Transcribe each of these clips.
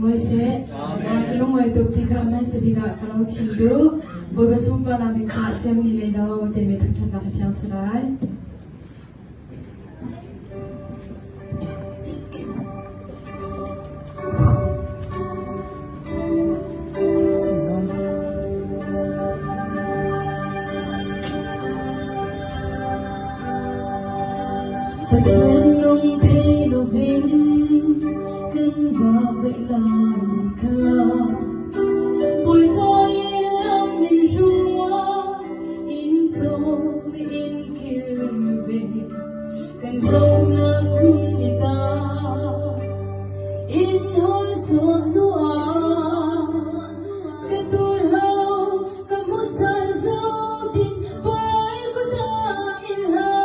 Moise, Kalung Wai Tuk Tika Mai Sebiga Kalau Chindu, Boga Sumpa Nadik Sa Jam Nilai Lau Demi Tak Chanda Katiang Serai. Ta thiên nông thay nô vinh cân bạc vậy lại kala bồi hồi em in rua in cho in kia về cân câu ngã kun ita in thôi số nua cái tôi lâu cầm một sàn dấu tin vai của ta in ha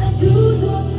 Aduh